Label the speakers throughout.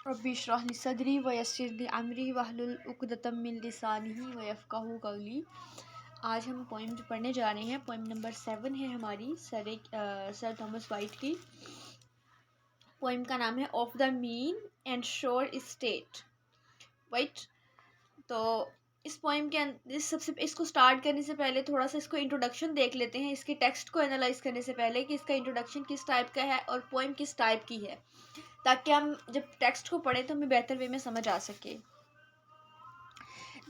Speaker 1: Rabbi इश्रह ली सदरी व यस्सिर ली अमरी वहलुल उक़दतम मिन लिसानी व यफ़क़हू क़ौली। आज हम पोइम पढ़ने जा रहे हैं। पोइम नंबर 7 है हमारी सर थॉमस वाइट की। पोइम का नाम है of the mean and sure state. White, तो इस पोइम के इसको स्टार्ट करने से पहले थोड़ा सा इसको इंट्रोडक्शन देख लेते हैं, इसके टेक्स्ट को एनालाइज करने से पहले कि इसका इंट्रोडक्शन किस टाइप का है और पोइम किस टाइप की है, ताकि हम जब टेक्स्ट को पढ़ें तो हमें बेहतर वे में समझ आ सके।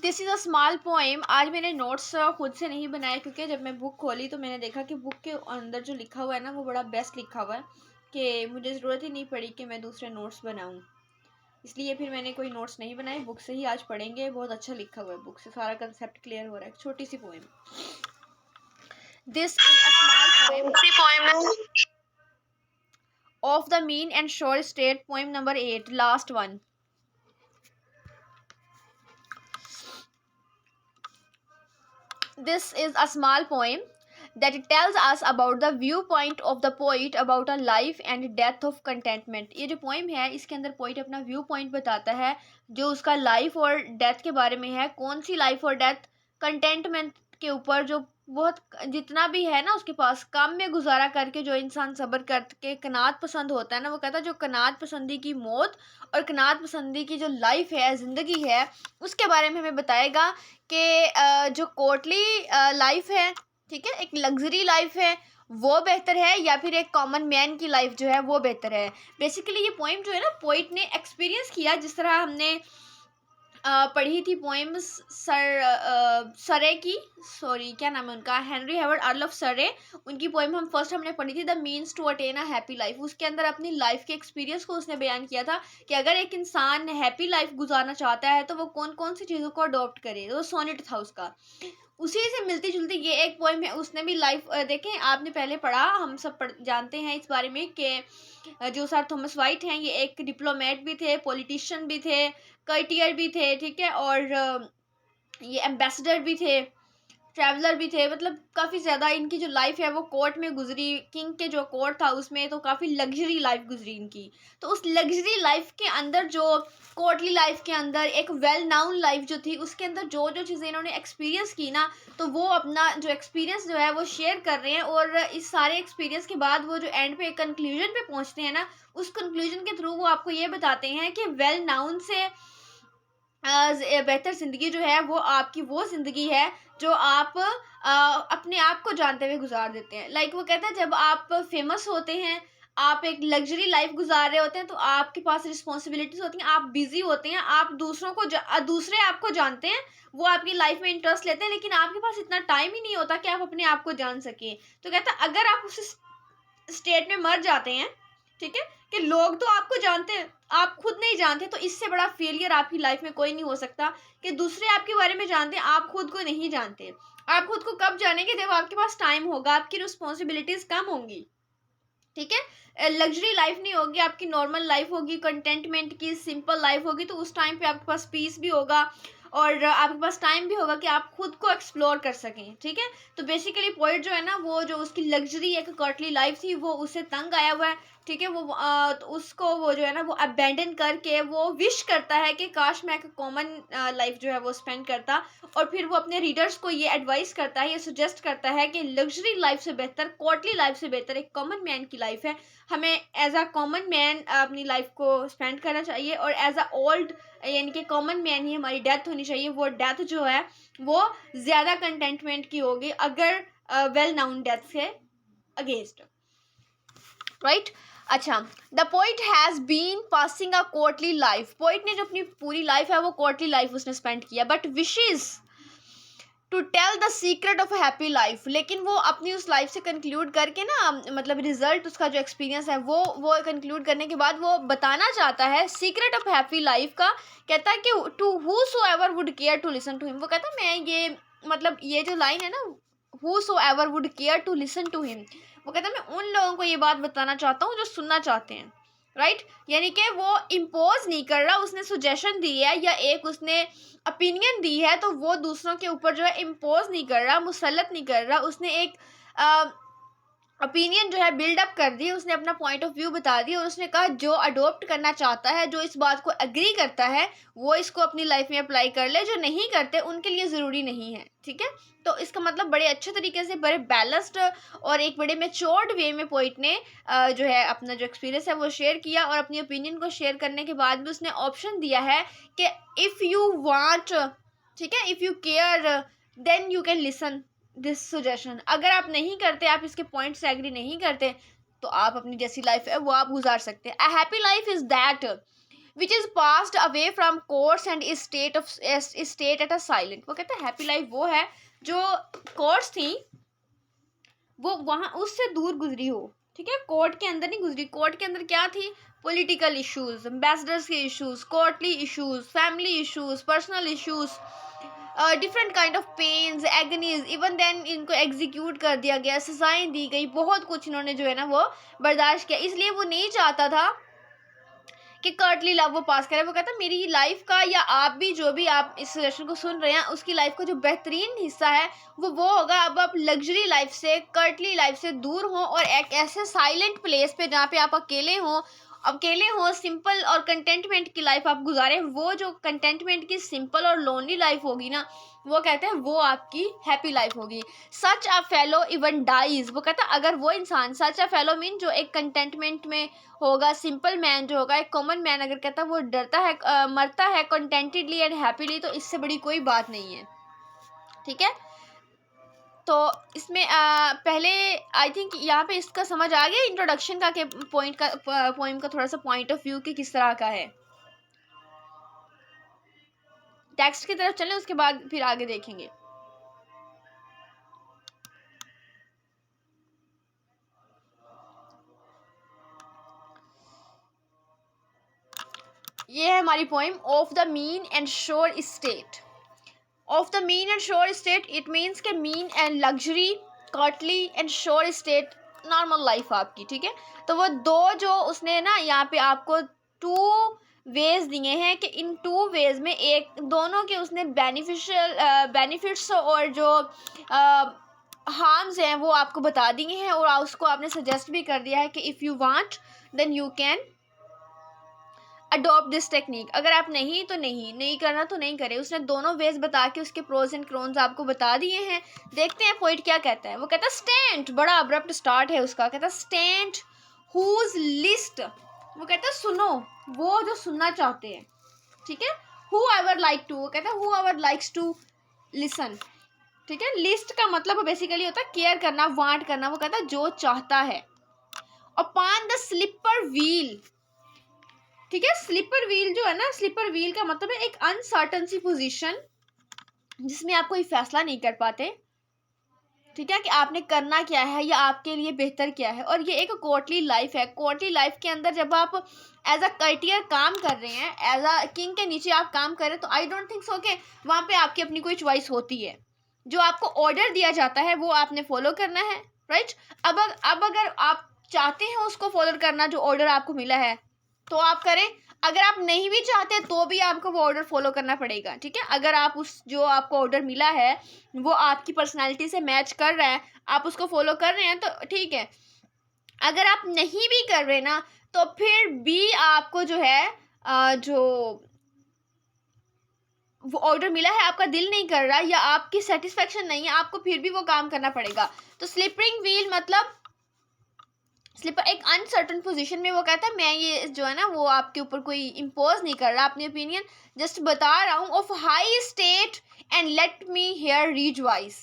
Speaker 1: This is a small poem. आज मैंने नोट्स खुद से नहीं बनाए, क्योंकि जब मैं बुक खोली तो मैंने देखा कि बुक के अंदर जो लिखा हुआ है ना वो बड़ा बेस्ट लिखा हुआ है, कि मुझे ज़रूरत ही नहीं पड़ी कि मैं दूसरे नोट्स बनाऊँ। इसलिए फिर मैंने कोई नोट्स नहीं बनाए, बुक से ही आज पढ़ेंगे। बहुत अच्छा लिखा हुआ है, बुक से सारा कंसेप्ट क्लियर हो रहा है। छोटी सी poem. This is a small poem of the mean and sure state. Poem number 8, last one. This is a small poem that tells us about the viewpoint of the poet about a life and death of contentment। ये जो poem है इसके अंदर poet अपना view point बताता है, जो उसका लाइफ और डेथ के बारे में है। कौन सी लाइफ और डेथ? कंटेंटमेंट के ऊपर, जो बहुत जितना भी है ना उसके पास, कम में गुजारा करके जो इंसान सब्र करके कनात पसंद होता है ना, वो कहता है जो कनात पसंदी की मौत और कनात पसंदी की जो लाइफ है, ज़िंदगी है, उसके बारे में हमें बताएगा कि जो कोर्टली लाइफ है, ठीक है, एक लग्जरी लाइफ है, वो बेहतर है या फिर एक कॉमन मैन की लाइफ जो है वो बेहतर है। बेसिकली ये पोइम जो है ना पोइट ने एक्सपीरियंस किया, जिस तरह हमने पढ़ी थी पोइम सरे की, सॉरी क्या नाम है उनका, हेनरी हेवर्ड अर्ल ऑफ सरे। उनकी पोइम हमने पढ़ी थी the means to attain a happy life. उसके अंदर अपनी लाइफ के एक्सपीरियंस को उसने बयान किया था कि अगर एक इंसान हैप्पी लाइफ गुजारना चाहता है तो वो कौन कौन सी चीज़ों को अडॉप्ट करे। वो सोनेट था उसका। उसी से मिलती जुलती ये एक पोइम है। उसने भी लाइफ देखें, आपने पहले पढ़ा, हम सब जानते हैं इस बारे में कि जो सर थॉमस वाइट हैं ये एक डिप्लोमेट भी थे, पॉलिटिशियन भी थे, कर्टियर भी थे, ठीक है, और ये एम्बेसडर भी थे, ट्रैवलर भी थे। मतलब काफ़ी ज़्यादा इनकी जो लाइफ है वो कोर्ट में गुजरी। किंग के जो कोर्ट था उसमें तो काफ़ी लग्जरी लाइफ गुजरी इनकी। तो उस लग्जरी लाइफ के अंदर, जो कोर्टली लाइफ के अंदर एक वेल नाउन लाइफ जो थी, उसके अंदर जो जो चीज़ें इन्होंने एक्सपीरियंस की ना, तो वो अपना जो एक्सपीरियंस जो है वो शेयर कर रहे हैं। और इस सारे एक्सपीरियंस के बाद वो जो एंड पे कंक्लूजन पे पहुंचते हैं ना, उस कंक्लूजन के थ्रू वो आपको ये बताते हैं कि वेल नाउन से बेहतर ज़िंदगी जो है वो आपकी वो ज़िंदगी है जो आप अपने आप को जानते हुए गुजार देते हैं। लाइक वो कहता है जब आप फेमस होते हैं, आप एक लग्जरी लाइफ गुजार रहे होते हैं, तो आपके पास रिस्पॉन्सिबिलिटीज़ होती हैं, आप बिजी होते हैं, आप दूसरे आपको जानते हैं, वो आपकी लाइफ में इंटरेस्ट लेते हैं, लेकिन आपके पास इतना टाइम ही नहीं होता कि आप अपने आप को जान सकें। तो कहता है अगर आप उस स्टेट में मर जाते हैं, ठीक है, कि लोग तो आपको जानते हैं, आप खुद नहीं जानते, तो इससे बड़ा फेलियर आपकी लाइफ में कोई नहीं हो सकता कि दूसरे आपके बारे में जानते हैं, आप खुद को नहीं जानते। आप खुद को कब जानेंगे? जब आपके पास टाइम होगा, आपकी रिस्पॉन्सिबिलिटीज कम होंगी, ठीक है, लग्जरी लाइफ नहीं होगी, आपकी नॉर्मल लाइफ होगी, कंटेंटमेंट की सिंपल लाइफ होगी। तो उस टाइम पे आपके पास पीस भी होगा और आपके पास टाइम भी होगा कि आप खुद को एक्सप्लोर कर सकें, ठीक है। तो बेसिकली पोइट जो है ना, वो जो उसकी लग्जरी एक कर्टली लाइफ थी वो उससे तंग आया हुआ है, ठीक है। वो तो उसको वो जो है ना वो अबेंडन करके वो विश करता है कि काश मैं एक कॉमन लाइफ जो है वो स्पेंड करता। और फिर वो अपने रीडर्स को ये एडवाइस करता है, ये सजेस्ट करता है कि लग्जरी लाइफ से बेहतर, कोर्टली लाइफ से बेहतर एक कॉमन मैन की लाइफ है। हमें एज अ कॉमन मैन अपनी लाइफ को स्पेंड करना चाहिए, और एज अ ओल्ड यानी कि कॉमन मैन ही हमारी डेथ होनी चाहिए। वो डेथ जो है वो ज़्यादा कंटेंटमेंट की होगी अगर वेल नाउन डेथ से अगेंस्ट, राइट। अच्छा, the poet has been passing a courtly life. Poet ने जो अपनी पूरी लाइफ है वो कोर्टली लाइफ उसने स्पेंड किया, but wishes to tell the secret of happy life. लेकिन वो अपनी उस लाइफ से कंक्लूड करके ना, मतलब रिजल्ट उसका जो एक्सपीरियंस है वो कंक्लूड करने के बाद वो बताना चाहता है सीक्रेट ऑफ हैप्पी लाइफ का। कहता है कि to whosoever would care to listen to him. वो कहता है मैं ये, मतलब ये जो लाइन है ना, whosoever would care to listen to him, वो कहता है मैं उन लोगों को ये बात बताना चाहता हूँ जो सुनना चाहते हैं, राइट। यानी कि वो इम्पोज नहीं कर रहा, उसने सुजेशन दी है या एक उसने ओपिनियन दी है, तो वो दूसरों के ऊपर जो है इम्पोज नहीं कर रहा, मुसलत नहीं कर रहा। उसने एक ओपिनियन जो है बिल्डअप कर दी, उसने अपना पॉइंट ऑफ व्यू बता दिया और उसने कहा जो अडोप्ट करना चाहता है, जो इस बात को एग्री करता है, वो इसको अपनी लाइफ में अप्लाई कर ले, जो नहीं करते उनके लिए ज़रूरी नहीं है। ठीक है, तो इसका मतलब बड़े अच्छे तरीके से, बड़े बैलेंस्ड और एक बड़े मैच्योर्ड वे में पोइट ने जो है अपना जो एक्सपीरियंस है वो शेयर किया, और अपनी ओपिनियन को शेयर करने के बाद भी उसने ऑप्शन दिया है कि इफ़ यू वांट, ठीक है, if you care then you can listen this suggestion. अगर आप नहीं करते, आप इसके पॉइंट से एग्री नहीं करते, तो आप अपनी जैसी लाइफ है वो आप गुजार सकते हैं। अ happy life is that which is passed away from course and is state at a silent. वो कहते हैं हैप्पी लाइफ वो है जो कोर्स थी वो वहाँ उससे दूर गुजरी हो। ठीक है, कोर्ट के अंदर नहीं गुजरी। कोर्ट के अंदर क्या थी? पॉलिटिकल इश्यूज, एम्बेसडर्स के issues, courtly issues, family issues, personal issues, different kind of pains, agonies, even then इनको एग्जीक्यूट कर दिया गया, सजाएं दी गई, बहुत कुछ इन्होंने जो है ना वो बर्दाश्त किया। इसलिए वो नहीं चाहता था कि कर्टली लव वो पास करे। वो कहता मेरी लाइफ का, या आप भी जो भी आप इस सेशन को सुन रहे हैं, उसकी लाइफ का जो बेहतरीन हिस्सा है वो होगा अब आप लग्जरी लाइफ से, कर्टली लाइफ से दूर हों और एक ऐसे साइलेंट प्लेस पे जहाँ पे आप अकेले हो, सिंपल और कंटेंटमेंट की लाइफ आप गुजारें। वो जो कंटेंटमेंट की सिंपल और लोनली लाइफ होगी ना, वो कहते हैं वो आपकी हैप्पी लाइफ होगी। सच अ फेलो इवन डाइज। वो कहता है अगर वो इंसान, सच अ फेलो मीन जो एक कंटेंटमेंट में होगा, सिंपल मैन जो होगा, एक कॉमन मैन अगर कहता है वो डरता है, मरता है कंटेंटेडली एंड हैप्पीली, तो इससे बड़ी कोई बात नहीं है। ठीक है, तो इसमें पहले आई थिंक यहाँ पे इसका समझ आ गया इंट्रोडक्शन का, के पॉइंट का, पोइम का थोड़ा सा पॉइंट ऑफ व्यू कि किस तरह का है। टेक्स्ट की तरफ चलें, उसके बाद फिर आगे देखेंगे। ये है हमारी poem of the mean and sure state. Of the mean and sure state it means के mean and luxury, courtly and sure state normal life आपकी। ठीक है, तो वो दो जो उसने ना यहाँ पे आपको टू वेज दिए हैं कि इन टू वेज में एक दोनों के उसने बेनिफिट्स और जो हार्म्स हैं वो आपको बता दिए हैं, और उसको आपने सजेस्ट भी कर दिया है कि if you want then you can adopt this technique. अगर आप नहीं करना तो नहीं करे। उसने दोनों वेज बता के उसके प्रोज एंड क्रोन्स आपको बता दिए हैं। देखते हैं पोइट क्या कहता है। वो कहता है स्टैंड, बड़ा अब्रप्ट स्टार्ट है उसका। कहता है स्टैंड हुज लिस्ट। वो कहता है सुनो, वो जो सुनना चाहते हैं। ठीक है, हु एवर लाइक टू, वो कहता है whoever likes to listen. ठीक है, लिस्ट का मतलब बेसिकली होता है केयर करना, वांट करना। वो कहता है जो चाहता है। Upon the slipper wheel. ठीक है, स्लीपर व्हील जो है ना, स्लीपर व्हील का मतलब है एक अनसर्टन सी पोजीशन जिसमें आप कोई फैसला नहीं कर पाते। ठीक है, कि आपने करना क्या है या आपके लिए बेहतर क्या है। और ये एक कोर्टली लाइफ है। कोर्टली लाइफ के अंदर जब आप एज अ कर्टियर काम कर रहे हैं, एज अ किंग के नीचे आप काम कर रहे हैं, तो आई डोंट थिंक सो कि वहाँ पे आपकी अपनी कोई चॉइस होती है। जो आपको ऑर्डर दिया जाता है वो आपने फॉलो करना है, राइट। अब अगर आप चाहते हैं उसको फॉलो करना, जो ऑर्डर आपको मिला है, तो आप करें। अगर आप नहीं भी चाहते तो भी आपको वो ऑर्डर फॉलो करना पड़ेगा। ठीक है, अगर आप उस जो आपको ऑर्डर मिला है वो आपकी पर्सनालिटी से मैच कर रहा है, आप उसको फॉलो कर रहे हैं, तो ठीक है। अगर आप नहीं भी कर रहे ना, तो फिर भी आपको जो है जो वो ऑर्डर मिला है, आपका दिल नहीं कर रहा या आपकी सेटिस्फेक्शन नहीं है, आपको फिर भी वो काम करना पड़ेगा। तो स्लिपिंग व्हील मतलब स्लीपर एक अनसर्टन पोजीशन में। वो कहता है मैं ये जो है ना वो आपके ऊपर कोई इम्पोज नहीं कर रहा अपनी ओपिनियन, जस्ट बता रहा हूँ। Of high state and let me here rejoice.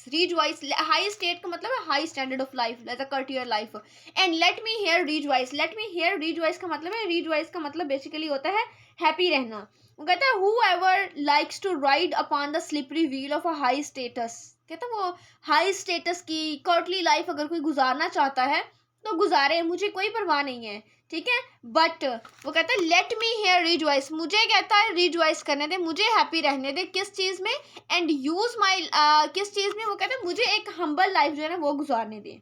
Speaker 1: High state का मतलब है high standard of life, as a courtier life. And let me here rejoice. Let me here rejoice का मतलब है, रीज vice का मतलब basically होता है हैप्पी रहना। वो कहता है whoever likes to ride upon the slippery wheel of a high status. कहता है वो हाई स्टेटस की कर्टली लाइफ अगर कोई गुजारना चाहता है तो गुजारे, मुझे कोई परवाह नहीं है। ठीक है, बट वो कहता है लेट मी हेयर रिजॉइस। मुझे कहता है रिजॉइस करने दे, मुझे हैप्पी रहने दे। किस चीज़ में? एंड यूज माई, किस चीज़ में? वो कहता है मुझे एक हम्बल लाइफ जो है ना वो गुजारने दे।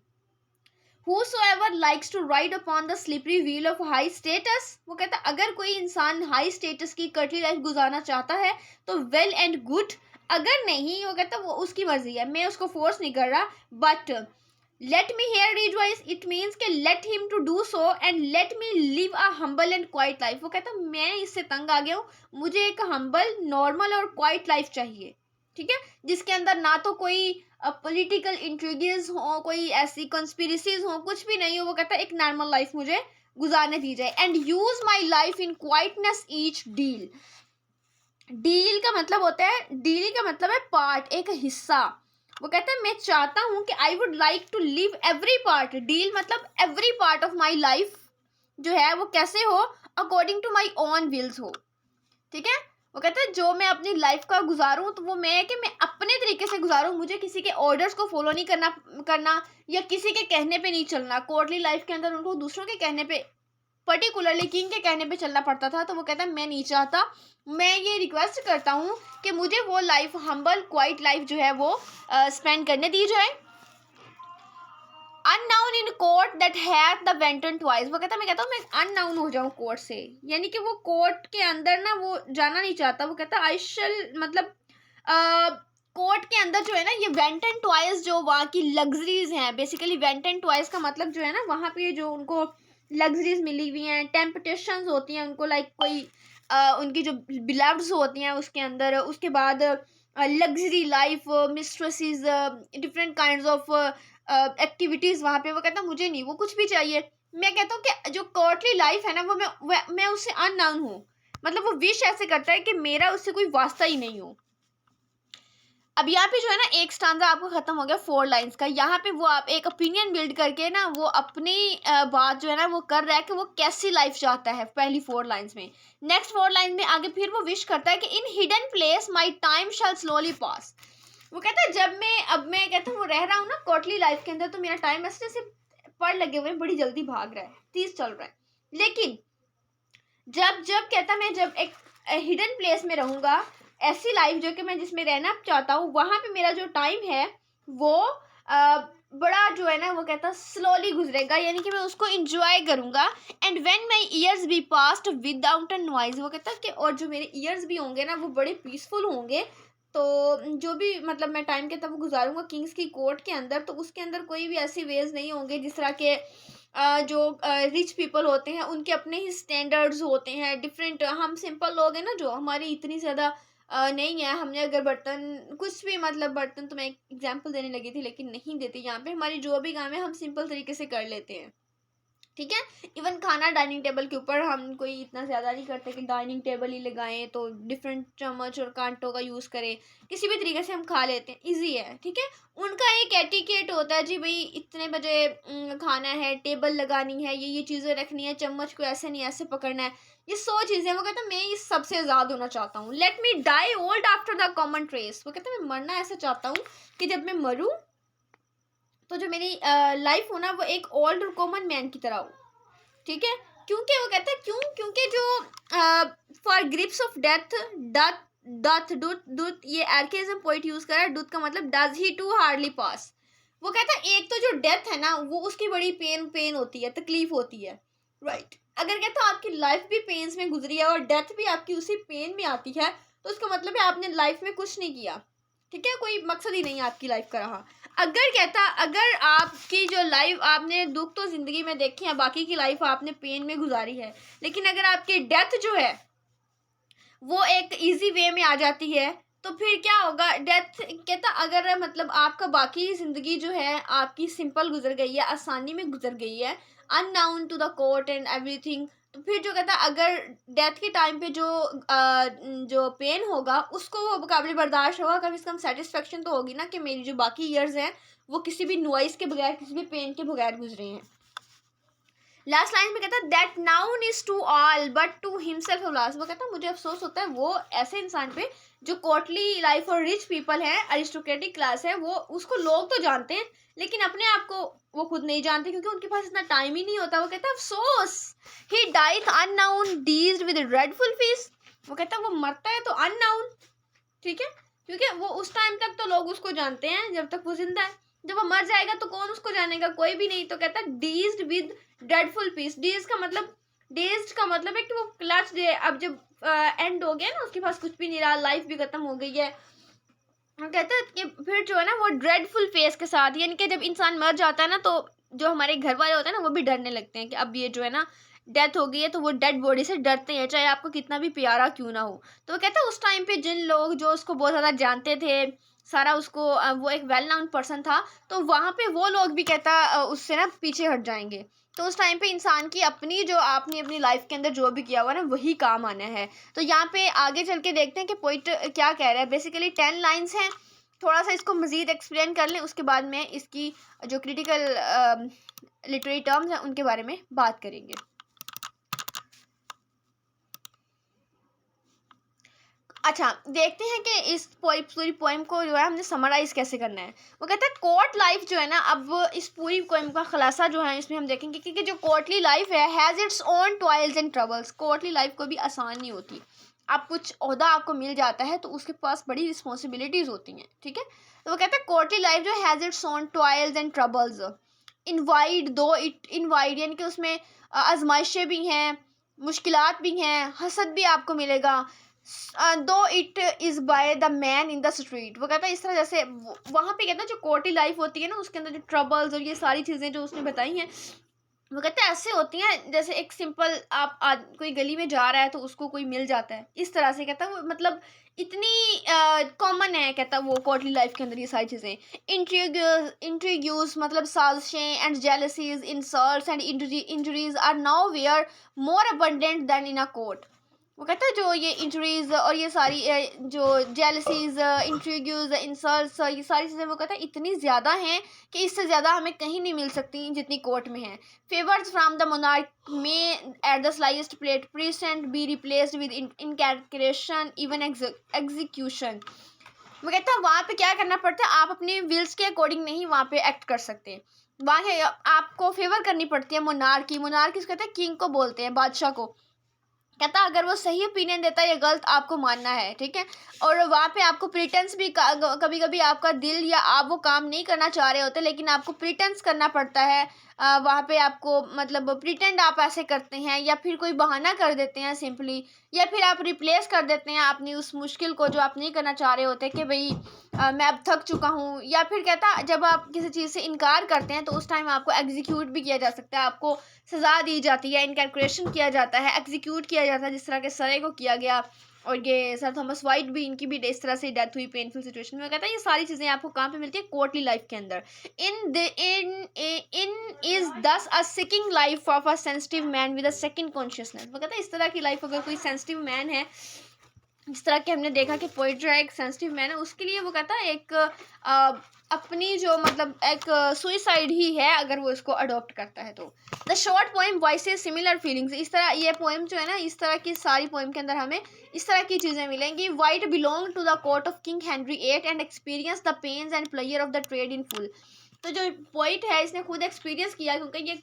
Speaker 1: Whosoever likes to ride upon the slippery wheel of high status। वो कहता है अगर कोई इंसान हाई स्टेटस की कटली लाइफ गुजारना चाहता है तो वेल एंड गुड। अगर नहीं, वो कहता है वो उसकी मर्जी है, मैं उसको फोर्स नहीं कर रहा। But let me here rejoice, it means के let him to do so and let me live a humble and quiet life. वो कहता मैं इससे तंग आ गया हूँ, मुझे एक हम्बल, नॉर्मल और क्वाइट लाइफ चाहिए, ठीक है, जिसके अंदर ना तो कोई पॉलिटिकल इंट्रिग्स हो, कोई ऐसी कंस्पिरेसीज हो, कुछ भी नहीं हो। वो कहता है एक नॉर्मल लाइफ मुझे गुजारने दी जाए and use my life in quietness each deal. Deal का मतलब होता है, डील का मतलब है पार्ट, एक हिस्सा। वो कहता है मैं चाहता हूं कि I would like to live every part, deal मतलब every part of my life जो है वो कैसे हो, according to my own wills हो, ठीक है। वो कहता है जो मैं अपनी लाइफ का गुजारूं तो वो मैं है कि मैं अपने तरीके से गुजारूं, मुझे किसी के ऑर्डर्स को फॉलो नहीं करना या किसी के कहने पे नहीं चलना। कोर्टली लाइफ के अंदर उनको दूसरों के कहने पे, पर्टिकुलरली किंग के कहने पे चलना पड़ता था। तो वो कहता है मैं नहीं चाहता, मैं ये रिक्वेस्ट करता हूँ कि मुझे वो लाइफ, हम्बल क्वाइट लाइफ जो है वो स्पेंड करने दी जाए। Unknown in court that had the wanton twice. वो कहता है मैं कहता हूँ मैं अननाउन हो जाऊँ कोर्ट से, यानी कि वो कोर्ट के अंदर ना वो जाना नहीं चाहता। वो कहता है आई शल, मतलब कोर्ट के अंदर जो है ना ये वेंटन ट्वाइस जो वहाँ की लग्जरीज हैं, बेसिकली वेंटन ट्वाइस का मतलब जो है ना वहाँ पे जो उनको लग्जरीज मिली हुई हैं, टेम्पटेशंस होती हैं उनको, लाइक कोई उनकी जो बिलव्ड्स होती हैं उसके अंदर, उसके बाद luxury life, mistresses, different kinds of activities वहाँ पे। वो कहता मुझे नहीं वो कुछ भी चाहिए। मैं कहता हूँ कि जो कोर्टली लाइफ है ना वो मैं उससे अननाउन हूँ, मतलब वो विश ऐसे करता है कि मेरा उससे कोई वास्ता ही नहीं हो। अब यहाँ पे जो है ना एक स्टांजा आपको खत्म हो गया 4 लाइंस का। यहाँ पे वो आप एक ओपिनियन बिल्ड करके ना वो अपनी बात जो है ना वो कर रहा है कि वो कैसी लाइफ चाहता है पहली 4 लाइंस में। नेक्स्ट 4 लाइन में आगे फिर वो विश करता है कि in hidden place my time shall slowly pass. वो कहता है जब मैं, अब मैं कहता हूँ वो रह रहा हूँ ना कोर्टली लाइफ के अंदर, तो मेरा टाइम ऐसे जैसे पड़ लगे हुए बड़ी जल्दी भाग रहा है, तेज चल रहा है। लेकिन जब जब कहता मैं जब एक हिडन प्लेस में रहूँगा, ऐसी लाइफ जो कि मैं जिसमें रहना चाहता हूँ, वहाँ पे मेरा जो टाइम है वो बड़ा जो है ना वो कहता स्लोली गुजरेगा, यानी कि मैं उसको इंजॉय करूँगा। And when my years be past without a noise. वो कहता कि और जो मेरे ईयर्स भी होंगे ना वो बड़े पीसफुल होंगे। तो जो भी मतलब मैं टाइम के तब गुजारूंगा किंग्स की कोर्ट के अंदर, तो उसके अंदर कोई भी ऐसी वेज नहीं होंगे जिस तरह के जो रिच पीपल होते हैं उनके अपने ही स्टैंडर्ड्स होते हैं डिफरेंट। हम सिंपल लोग हैं ना, जो हमारी इतनी ज़्यादा नहीं है। हमने अगर बर्तन कुछ भी, मतलब बर्तन तो मैं एक एग्जांपल देने लगी थी लेकिन नहीं देती यहाँ पे, हमारी जो भी काम है हम सिंपल तरीके से कर लेते हैं, ठीक है। इवन खाना डाइनिंग टेबल के ऊपर हम कोई इतना ज़्यादा नहीं करते कि डाइनिंग टेबल ही लगाएं, तो डिफरेंट चम्मच और कांटों का यूज़ करें, किसी भी तरीके से हम खा लेते हैं, इजी है, ठीक है। उनका एक एटिकेट होता है जी, भाई इतने बजे खाना है, टेबल लगानी है, ये चीज़ें रखनी है, चम्मच को ऐसे नहीं ऐसे पकड़ना है, ये 100 चीज़ें। वो कहता है मैं इस सबसे आज़ाद होना चाहता हूँ। Let me die old after the common trace. वो कहता है मैं मरना ऐसे चाहता हूँ कि जब मैं मरूँ तो जो मेरी लाइफ हो ना वो एक ओल्ड कॉमन मैन की तरह हो, ठीक है। क्योंकि वो कहता है क्योंकि जो for grips of death doth doth doth doth, ये एर्केज्म पॉइंट यूज करा है। डुथ का मतलब does he too hardly pass. वो कहता है एक तो जो डेथ है ना वो उसकी बड़ी पेन होती है, तकलीफ होती है, राइट। अगर कहता है आपकी लाइफ भी पेन्स में गुजरी है और डेथ भी आपकी उसी पेन में आती है, तो उसका मतलब है आपने लाइफ में कुछ नहीं किया, ठीक है, कोई मकसद ही नहीं आपकी लाइफ का रहा। अगर कहता अगर आपकी जो लाइफ आपने दुख तो जिंदगी में देखे हैं, बाकी की लाइफ आपने पेन में गुजारी है, लेकिन अगर आपकी डेथ जो है वो एक इजी वे में आ जाती है तो फिर क्या होगा। डेथ कहता अगर मतलब आपका बाकी ज़िंदगी जो है आपकी सिंपल गुजर गई है, आसानी में गुजर गई है, unknown to the court and everything, तो फिर जो कहता अगर डेथ के टाइम पे जो पेन होगा उसको वो काबिल बर्दाश्त होगा, कम से कम सेटिस्फेक्शन तो होगी ना कि मेरी जो बाकी ईयर्स हैं वो किसी भी नॉइस के बगैर, किसी भी पेन के बगैर गुजरे हैं। लास्ट लाइन में कहता है that known is to all but to himself last. वो कहता है मुझे अफसोस होता है वो ऐसे इंसान पे जो कोर्टली लाइफ और रिच पीपल है, अरिस्टोक्रेटिक क्लास है, वो उसको लोग तो जानते हैं लेकिन अपने आप को वो खुद नहीं जानते क्योंकि उनके पास इतना टाइम ही नहीं होता। वो कहता है अफसोस ही डाइथ अननाउन डीज्ड विद ड्रेडफुल फेस। वो कहता है वो मरता है तो अननाउन, ठीक है, क्योंकि वो उस टाइम तक तो लोग उसको जानते हैं जब तक वो जिंदा है, जब वो मर जाएगा तो कौन उसको जानेगा, कोई भी नहीं। तो कहता है डीज्ड विद ड्रेडफुल पीस। डेज्ड का मतलब है कि वो क्लच दे, अब जब एंड हो गया ना उसके पास कुछ भी नहीं रहा, लाइफ भी खत्म हो गई है, कहते हैं कि फिर जो है ना वो ड्रेडफुल फेस के साथ, यानी कि जब इंसान मर जाता है ना तो जो हमारे घर वाले होते हैं ना वो भी डरने लगते हैं कि अब ये जो है ना डेथ हो गई है, तो वो डेड बॉडी से डरते हैं चाहे आपको कितना भी प्यारा क्यों ना हो। तो वो कहते हैं उस टाइम पे जिन लोग जो उसको बहुत ज़्यादा जानते थे, सारा उसको वो एक वेल नोन पर्सन था, तो वहाँ पे वो लोग भी कहता उससे ना पीछे हट जाएंगे। तो उस टाइम पे इंसान की अपनी जो आपने अपनी लाइफ के अंदर जो भी किया हुआ ना वही काम आना है। तो यहाँ पे आगे चल के देखते हैं कि पोइट क्या कह रहा है। बेसिकली 10 लाइन्स हैं, थोड़ा सा इसको मज़ीद एक्सप्लेन कर लें, उसके बाद में इसकी जो क्रिटिकल लिटरेरी टर्म्स हैं उनके बारे में बात करेंगे। अच्छा, देखते हैं कि इस पूरी पोएम को जो है हमने समराइज कैसे करना है। वो कहता है कोर्ट लाइफ जो है ना, अब इस पूरी पोएम का खुलासा जो है इसमें हम देखेंगे कि जो कोर्टली लाइफ है has its own toils and troubles. Courtly life कोई भी आसान नहीं होती। आप कुछ ओहदा आपको मिल जाता है तो उसके पास बड़ी रिस्पॉन्सिबिलिटीज़ होती हैं, ठीक है। तो वो कहता है कोर्टली लाइफ जो has its own toils and troubles, invade though it इनवाइड, यानी कि उसमें आजमाइशें भी हैं, मुश्किलात भी हैं, हसद भी आपको मिलेगा। दो it is by the man in the street. वो कहता है इस तरह जैसे वहाँ पे कहता है जो कोर्टी लाइफ होती है ना उसके अंदर जो ट्रबल्स और ये सारी चीज़ें जो उसने बताई हैं, वो कहते हैं ऐसे होती हैं जैसे एक सिंपल आप कोई गली में जा रहा है तो उसको कोई मिल जाता है, इस तरह से कहता है वो मतलब इतनी कॉमन है, कहता है वो कोर्टली लाइफ के अंदर ये सारी चीज़ें। इंट्रीग्यूज मतलब साजिशें and jealousies, insults and injuries are nowhere more abundant than in a court. वो कहता है जो ये इंजरीज और ये सारी जो जेलसीज, इंट्रीग्यूज, इंसल्ट्स, ये सारी चीज़ें वो कहता है इतनी ज़्यादा हैं कि इससे ज़्यादा हमें कहीं नहीं मिल सकती जितनी कोर्ट में है। Favours from the monarch may at the slightest plate present be replaced with incarceration even execution. वो कहता है वहाँ पे क्या करना पड़ता है, आप अपने विल्स के अकॉर्डिंग नहीं वहाँ पे एक्ट कर सकते। वहाँ आपको फेवर करनी पड़ती है मोनार्क की। मोनार्क किसको कहते हैं, किंग को बोलते हैं, बादशाह को। कहता अगर वो सही ओपिनियन देता है या गलत आपको मानना है, ठीक है। और वहाँ पे आपको प्रिटेंस भी कभी कभी आपका दिल या आप वो काम नहीं करना चाह रहे होते लेकिन आपको प्रिटेंस करना पड़ता है। वहाँ पे आपको मतलब प्रिटेंड आप ऐसे करते हैं या फिर कोई बहाना कर देते हैं सिंपली, या फिर आप रिप्लेस कर देते हैं अपनी उस मुश्किल को जो आप नहीं करना चाह रहे होते कि भाई मैं अब थक चुका हूँ। या फिर कहता जब आप किसी चीज़ से इनकार करते हैं तो उस टाइम आपको एग्जीक्यूट भी किया जा सकता है, आपको सज़ा दी जाती है, इनकैरेक्शन किया जाता है, एग्जीक्यूट किया जाता है, जिस तरह के सरे को किया गया। और ये सर थॉमस वाइट भी, इनकी भी इस तरह से डेथ हुई पेनफुल सिचुएशन में। कहता है ये सारी चीज़ें आपको कहाँ पे मिलती है, कोर्टली लाइफ के अंदर। In is thus a seeking life of a sensitive man with a second consciousness. वो कहता है इस तरह की लाइफ अगर कोई सेंसिटिव मैन है, इस तरह के हमने देखा कि पोइट जो है एक सेंसिटिव मैन है, उसके लिए वो कहता है एक अपनी जो मतलब एक सुइसाइड ही है अगर वो इसको अडॉप्ट करता है। तो the short poem voices similar feelings. इस तरह ये पोएम जो है ना, इस तरह की सारी पोएम के अंदर हमें इस तरह की चीज़ें मिलेंगी। Wyatt belong to the court of king Henry eight and experience the pains and player of the trade in full. तो जो पोइट है इसने खुद एक्सपीरियंस किया क्योंकि ये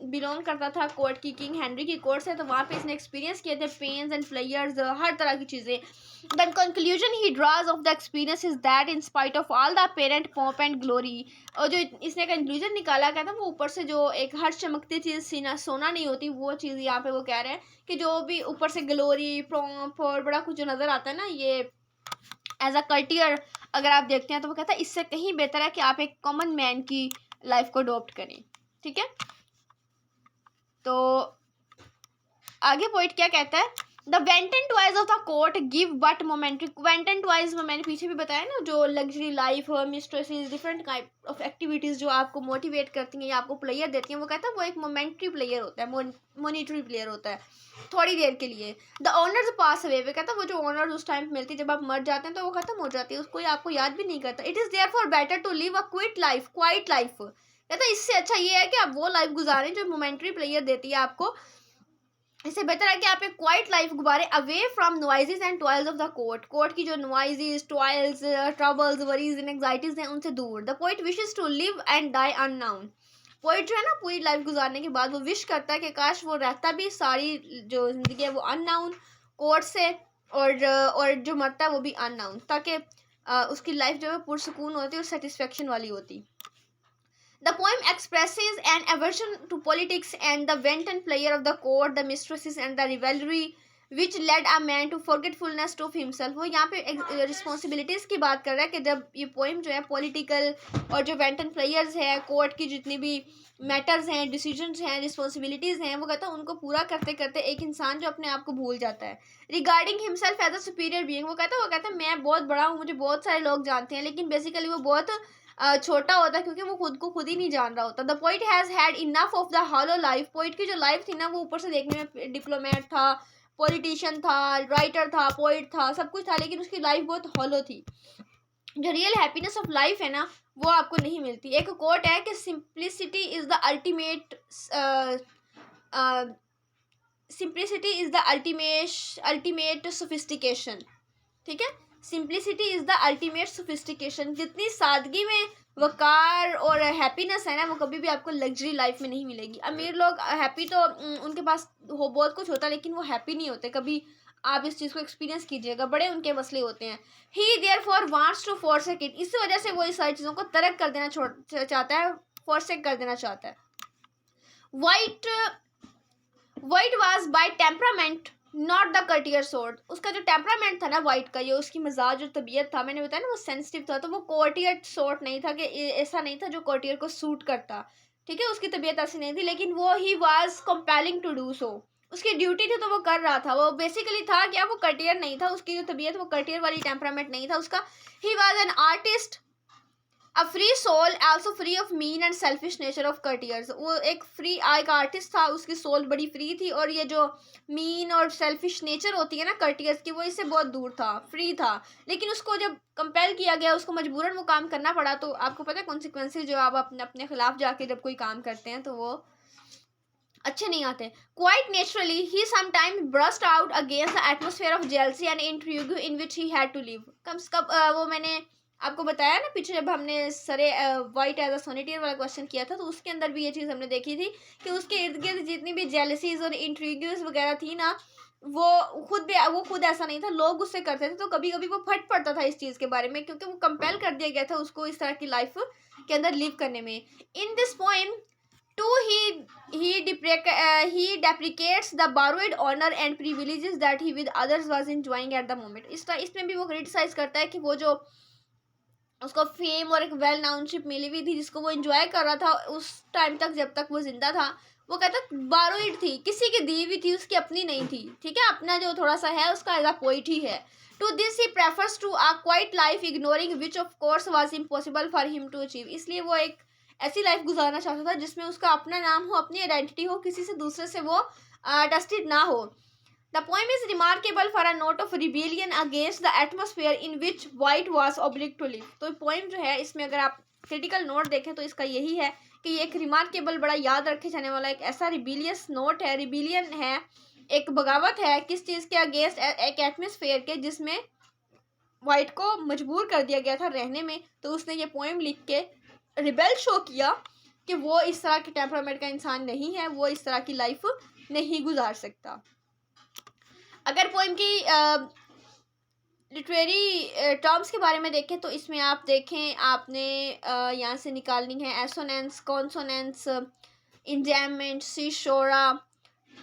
Speaker 1: बिलोंग करता था कोर्ट की, किंग हेनरी की कोर्ट से, तो वहाँ पे इसने एक्सपीरियंस किए थे पेन्स एंड प्लेयर्स, हर तरह की चीज़ें। The conclusion he draws of the experience is that in spite of all the apparent pomp and glory, और जो इसने कंक्लूजन निकाला क्या था, वो ऊपर से जो एक हर चमकती चीज़ सीना सोना नहीं होती, वो चीज़ यहाँ पे वो कह रहे हैं कि जो भी ऊपर से ग्लोरी पॉम्प और बड़ा कुछ जो नज़र आता है ना, ये एज अ कल्टियर अगर आप देखते हैं तो वो कहता है इससे कहीं बेहतर है कि आप एक कॉमन मैन की लाइफ को अडॉप्ट करें, ठीक है। तो आगे पॉइंट क्या कहता है, the vent and toys of the court give but momentary. Vent and toys में मैंने पीछे भी बताया ना, जो luxury life mistresses different type of activities जो आपको मोटिवेट करती हैं या आपको प्लेयर देती हैं, वो कहता है वो एक मोमेंट्री प्लेयर होता है, मोनिटरी प्लेयर होता है, थोड़ी देर के लिए। द ऑनर्स पास अवे, वो कहता है वो जो ऑनर्स उस टाइम मिलती है जब आप मर जाते हैं तो वो खत्म हो जाती है, उसको आपको याद भी नहीं करता। It is there for better to live a quiet life. कहता है इससे अच्छा ये है कि आप वो लाइफ गुजारें जो मोमेंट्री प्लेयर देती है आपको। इससे बेहतर है कि आप एक क्वाइट लाइफ गुजारें away from noises and toils of the court की जो noises, toils, troubles, worries and anxieties हैं उनसे दूर। The poet wishes to live and die unknown. Poet जो है ना पूरी लाइफ गुजारने के बाद वो विश करता है कि काश वो रहता भी सारी जो जिंदगी है वो अननाउन कोर्ट से, और जो मरता है वो भी अननाउन, ताकि उसकी लाइफ जो है पुरसकून होती और सेटिस्फेक्शन वाली होती। The poem expresses an aversion to politics and the wanton player of the court, the mistresses and the rivalry. Which led a man to forgetfulness of himself. वो यहाँ पे रिस्पॉन्सिबिलिटीज़ की बात कर रहा है कि जब ये पोइम जो है पॉलिटिकल और जो वेंटन प्लेयर्स हैं, कोर्ट की जितनी भी मैटर्स हैं, डिसीजंस हैं, रिस्पॉन्सिबिलिटीज़ हैं, वो कहता है उनको पूरा करते करते एक इंसान जो अपने आप को भूल जाता है। Regarding himself as a superior being, वो कहता है मैं बहुत बड़ा हूँ, मुझे बहुत सारे लोग जानते हैं, लेकिन बेसिकली वो बहुत छोटा होता है क्योंकि वो खुद को खुद ही नहीं जान रहा होता। The poet has had enough of the hollow life. Poet की जो लाइफ थी ना, वो ऊपर से देखने में डिप्लोमेट था, पॉलिटिशियन था, राइटर था, पोइट था, सब कुछ था, लेकिन उसकी लाइफ बहुत हॉलो थी। जो रियल हैप्पीनेस ऑफ लाइफ है ना, वो आपको नहीं मिलती। एक कोट है कि simplicity is the ultimate sophistication. ठीक है, simplicity is the ultimate sophistication. जितनी सादगी में वकार और हैप्पीनेस है ना, वो कभी भी आपको लग्जरी लाइफ में नहीं मिलेगी। अमीर लोग हैप्पी तो उनके पास हो बहुत कुछ होता है, लेकिन वो हैप्पी नहीं होते कभी। आप इस चीज़ को एक्सपीरियंस कीजिएगा, बड़े उनके मसले होते हैं। He therefore wants to forsake it. इस वजह से वो इस सारी चीज़ों को तर्क कर देना चाहता है, फॉरसेक कर देना चाहता है। Wyatt was by temperament not the courtier sort. उसका जो टेम्परामेंट था ना वाइट का, ये उसकी मिजाज और तबीयत था, मैंने बताया ना वो सेंसिटिव था, तो वो कोटियर सोर्ट नहीं था, कि ऐसा नहीं था जो कोटियर को सूट करता। ठीक है, उसकी तबीयत ऐसी नहीं थी, लेकिन वो he was compelling to do so. उसकी ड्यूटी थी तो वो कर रहा था। वो बेसिकली था क्या, वो कटियर नहीं था, उसकी जो तबीयत वो कटियर वाली टेम्परामेंट नहीं था उसका। He was an artist, a free soul, also free of mean and selfish nature of courtiers. वो एक एक आर्टिस्ट था, उसकी सोल बड़ी फ्री थी, और ये जो मीन और सेल्फिश नेचर होती है ना कटियर्स की, वो इससे बहुत दूर था, फ्री था। लेकिन उसको जब कंपेल किया गया, उसको मजबूरन वो काम करना पड़ा, तो आपको पता है कॉन्सिक्वेंसेज जो आप अपने खिलाफ जाके जब कोई काम करते हैं तो वो अच्छे नहीं आते। Quite naturally he sometime burst out against the atmosphere of jealousy and intrigue in which he had to live. वो मैंने आपको बताया ना पीछे जब हमने सरे वाइट एज अ सोनेटियर वाला क्वेश्चन किया था, तो उसके अंदर भी ये चीज़ हमने देखी थी कि उसके इर्द गिर्द जितनी भी जेलसीज और इंट्रीग्यूज वगैरह थी ना, वो खुद ऐसा नहीं था, लोग उससे करते थे, तो कभी कभी वो फट पड़ता था इस चीज़ के बारे में, क्योंकि वो कंपेल कर दिया गया था उसको इस तरह की लाइफ के अंदर लिव करने में। In this poem too he deprecates the borrowed honor and privileges that he with others was enjoying at the moment। इसमें भी वो क्रिटिसाइज करता है कि वो जो उसको फेम और एक वेल नाउनशिप मिली हुई थी, जिसको वो एंजॉय कर रहा था उस टाइम तक जब तक वो जिंदा था, वो कहता बारोइड थी, किसी की दी हुई थी, उसकी अपनी नहीं थी। ठीक है, अपना जो थोड़ा सा है उसका एज अ पोइट ही है। To this he prefers to a quiet life ignoring which of course was impossible for him to achieve. इसलिए वो एक ऐसी लाइफ गुजारना चाहता था जिसमें उसका अपना नाम हो, अपनी आइडेंटिटी हो, किसी से दूसरे से वो डस्टेड ना हो। The poem is remarkable for a note of rebellion against the atmosphere in which White was obliged to live। तो पोइम जो है इसमें अगर आप क्रिटिकल नोट देखें तो इसका यही है कि ये एक रिमार्केबल, बड़ा याद रखे जाने वाला एक ऐसा रिबेलियस नोट है, रिबेलियन है, एक बगावत है किस चीज़ के अगेंस्ट, एक एटमोसफेयर के जिसमें वाइट को मजबूर कर दिया गया था रहने में। तो उसने ये पोइम लिख के रिबेल शो किया कि वो इस तरह के टेम्परामेंट का इंसान नहीं है, वो इस तरह की लाइफ नहीं गुजार सकता। अगर पोइम की लिटरेरी टर्म्स के बारे में देखें तो इसमें आप देखें, आपने यहाँ से निकालनी है एसोनेंस, कॉन्सोनेंस, इंजैममेंट, सीशोरा,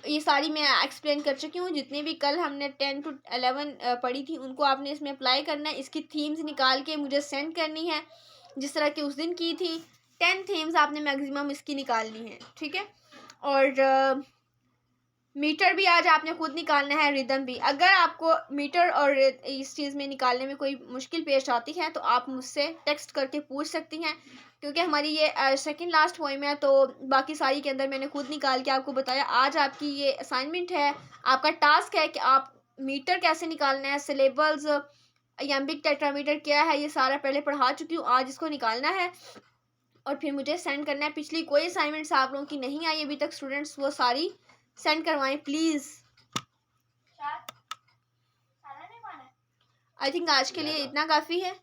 Speaker 1: ये सारी मैं एक्सप्लेन कर चुकी हूँ। जितने भी कल हमने 10 to 11 पढ़ी थी उनको आपने इसमें अप्लाई करना है। इसकी थीम्स निकाल के मुझे सेंड करनी है जिस तरह की उस दिन की थी। 10 थीम्स आपने मैक्सिमम इसकी निकालनी है, ठीक है। और मीटर भी आज आपने खुद निकालना है, रिदम भी। अगर आपको मीटर और इस चीज़ में निकालने में कोई मुश्किल पेश आती है तो आप मुझसे टेक्स्ट करके पूछ सकती हैं, क्योंकि हमारी ये सेकंड लास्ट पोइम है, तो बाकी सारी के अंदर मैंने खुद निकाल के आपको बताया। आज आपकी ये असाइनमेंट है, आपका टास्क है कि आप मीटर कैसे निकालना है, सिलेबल्स, यम्बिक टेट्रामीटर क्या है, ये सारा पहले पढ़ा चुकी हूँ। आज इसको निकालना है और फिर मुझे सेंड करना है। पिछली कोई असाइनमेंट्स आप लोगों की नहीं आई अभी तक स्टूडेंट्स, वो सारी सेंड करवाएं प्लीज़। आई थिंक आज के लिए इतना काफ़ी है,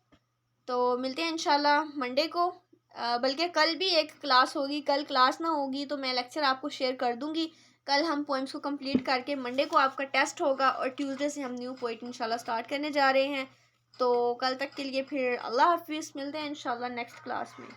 Speaker 1: तो मिलते हैं इंशाल्लाह मंडे को। बल्कि कल भी एक क्लास होगी, कल क्लास ना होगी तो मैं लेक्चर आपको शेयर कर दूंगी। कल हम पोइम्स को कंप्लीट करके मंडे को आपका टेस्ट होगा और ट्यूसडे से हम न्यू पोइट इंशाल्लाह स्टार्ट करने जा रहे हैं। तो कल तक के लिए फिर अल्लाह हाफिज़, मिलते हैं इंशाल्लाह नेक्स्ट क्लास में।